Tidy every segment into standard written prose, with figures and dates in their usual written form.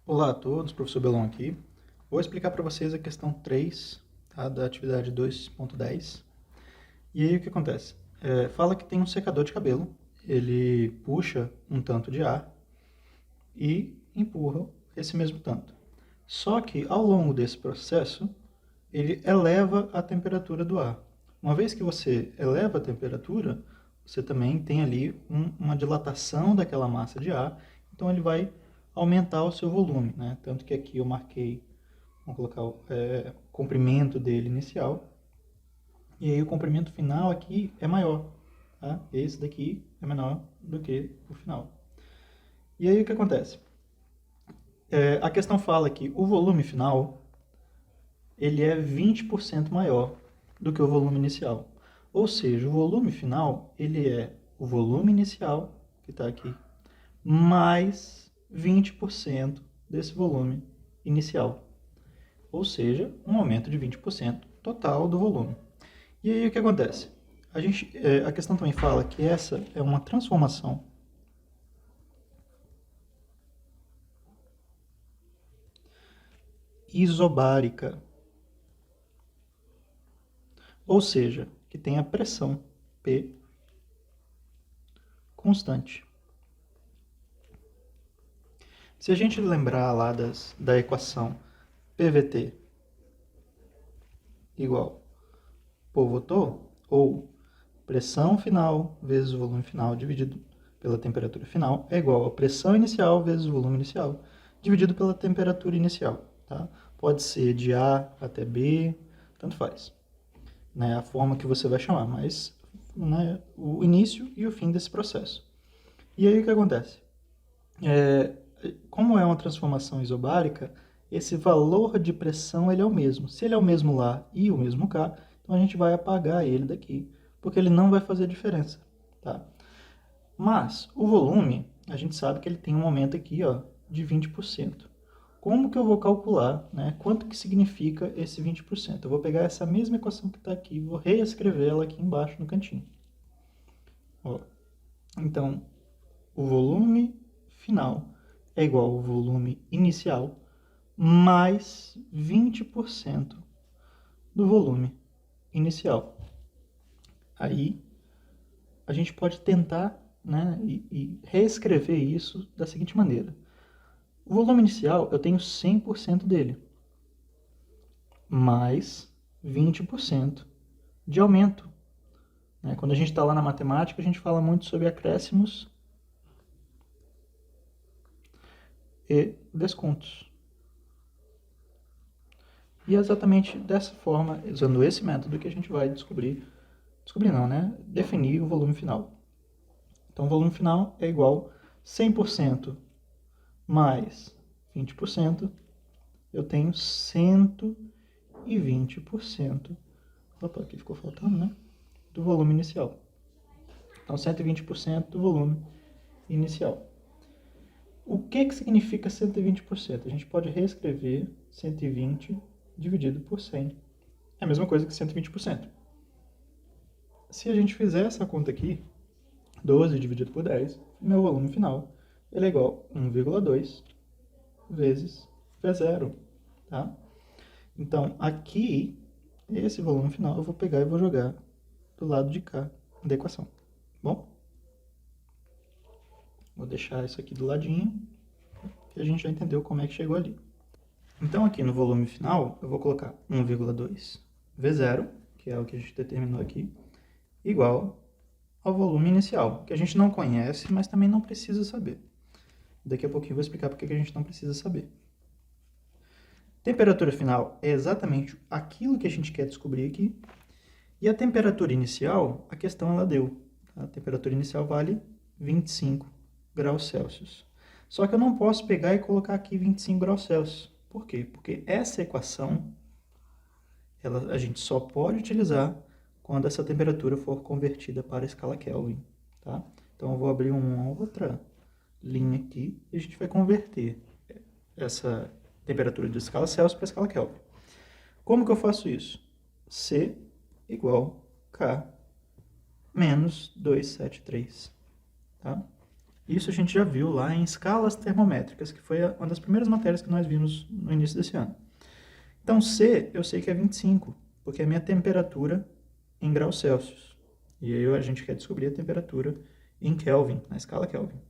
Olá a todos, professor Belon aqui. Vou explicar para vocês a questão 3, tá, da atividade 2.10. E aí o que acontece? Fala que tem um secador de cabelo, ele puxa um tanto de ar e empurra esse mesmo tanto. Só que ao longo desse processo, ele eleva a temperatura do ar. Uma vez que você eleva a temperatura, você também tem ali uma dilatação daquela massa de ar, então ele vai aumentar o seu volume, né? Tanto que aqui eu marquei, vamos colocar o comprimento dele inicial, e aí o comprimento final aqui é maior, tá? Esse daqui é menor do que o final. E aí o que acontece? A questão fala que o volume final ele é 20% maior do que o volume inicial. Ou seja, o volume final ele é o volume inicial, que está aqui, mais 20% desse volume inicial. Ou seja, um aumento de 20% total do volume. E aí o que acontece? A questão também fala que essa é uma transformação isobárica, ou seja, que tem a pressão P constante. Se a gente lembrar lá da equação PVT igual por Voto, ou pressão final vezes o volume final dividido pela temperatura final é igual a pressão inicial vezes o volume inicial dividido pela temperatura inicial. Tá? Pode ser de A até B, tanto faz. Né? A forma que você vai chamar, mas né, o início e o fim desse processo. E aí o que acontece? Como é uma transformação isobárica, esse valor de pressão ele é o mesmo. Se ele é o mesmo lá e o mesmo cá, então a gente vai apagar ele daqui, porque ele não vai fazer diferença. Tá? Mas o volume, a gente sabe que ele tem um aumento aqui ó, de 20%. Como que eu vou calcular, né, quanto que significa esse 20%? Eu vou pegar essa mesma equação que está aqui e vou reescrever ela aqui embaixo no cantinho. Ó, então, o volume final é igual ao volume inicial mais 20% do volume inicial. Aí a gente pode tentar né, e reescrever isso da seguinte maneira. O volume inicial eu tenho 100% dele, mais 20% de aumento. Quando a gente está lá na matemática, a gente fala muito sobre acréscimos e descontos. E é exatamente dessa forma, usando esse método, que a gente vai descobrir não, né? Definir o volume final. Então, o volume final é igual 100% mais 20%, eu tenho 120%. Opa, aqui ficou faltando, né? Do volume inicial. Então, 120% do volume inicial. O que significa 120%? A gente pode reescrever 120 dividido por 100. É a mesma coisa que 120%. Se a gente fizer essa conta aqui, 12 dividido por 10, meu volume final ele é igual a 1,2 vezes V0. Tá? Então, aqui, esse volume final eu vou pegar e vou jogar do lado de cá da equação. Bom? Vou deixar isso aqui do ladinho, que a gente já entendeu como é que chegou ali. Então, aqui no volume final, eu vou colocar 1,2 V0, que é o que a gente determinou aqui, igual ao volume inicial, que a gente não conhece, mas também não precisa saber. Daqui a pouquinho eu vou explicar porque que a gente não precisa saber. Temperatura final é exatamente aquilo que a gente quer descobrir aqui. E a temperatura inicial, a questão ela deu. A temperatura inicial vale 25 graus Celsius. Só que eu não posso pegar e colocar aqui 25 graus Celsius. Por quê? Porque essa equação a gente só pode utilizar quando essa temperatura for convertida para a escala Kelvin. Tá? Então eu vou abrir uma outra linha aqui e a gente vai converter essa temperatura de escala Celsius para a escala Kelvin. Como que eu faço isso? C igual K menos 273. Tá? Isso a gente já viu lá em escalas termométricas, que foi uma das primeiras matérias que nós vimos no início desse ano. Então, C, eu sei que é 25, porque é a minha temperatura em graus Celsius. E aí a gente quer descobrir a temperatura em Kelvin, na escala Kelvin.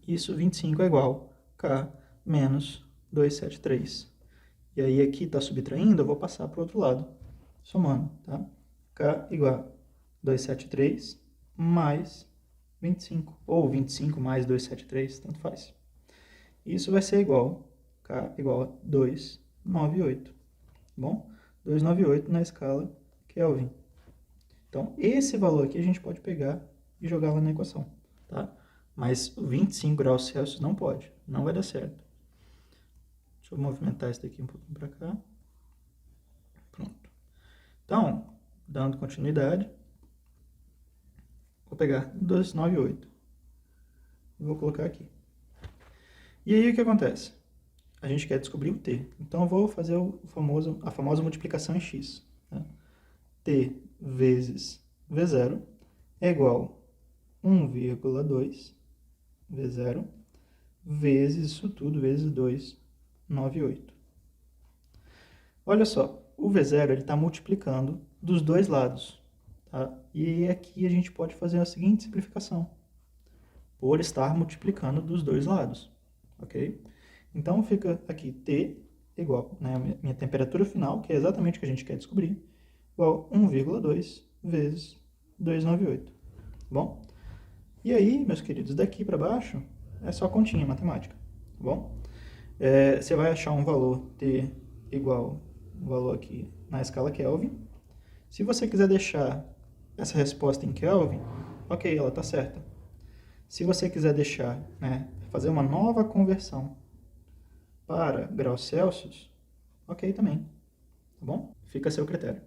Isso, 25 é igual a K menos 273. E aí aqui está subtraindo, eu vou passar para o outro lado, somando, tá? K igual a 273 mais 25, ou 25 mais 273, tanto faz. Isso vai ser igual, K igual a 298, tá bom? 298 na escala Kelvin. Então, esse valor aqui a gente pode pegar e jogar lá na equação, tá? Mas 25 graus Celsius não pode, não vai dar certo. Deixa eu movimentar isso daqui um pouquinho para cá. Pronto. Então, dando continuidade, vou pegar 298 e vou colocar aqui. E aí o que acontece? A gente quer descobrir o t. Então eu vou fazer a famosa multiplicação em x. Tá? T vezes V0 é igual a 1,2 V0 vezes isso tudo, vezes 298. Olha só, o V0 está multiplicando dos dois lados. Tá? E aqui a gente pode fazer a seguinte simplificação. Por estar multiplicando dos dois lados. Ok? Então fica aqui T igual, né, a minha temperatura final, que é exatamente o que a gente quer descobrir, igual a 1,2 vezes 298. Tá bom? E aí, meus queridos, daqui para baixo é só continha matemática. Tá bom? Você vai achar um valor T igual um valor aqui na escala Kelvin. Se você quiser deixar essa resposta em Kelvin, ok, ela está certa. Se você quiser deixar, né, fazer uma nova conversão para graus Celsius, ok também, tá bom? Fica a seu critério.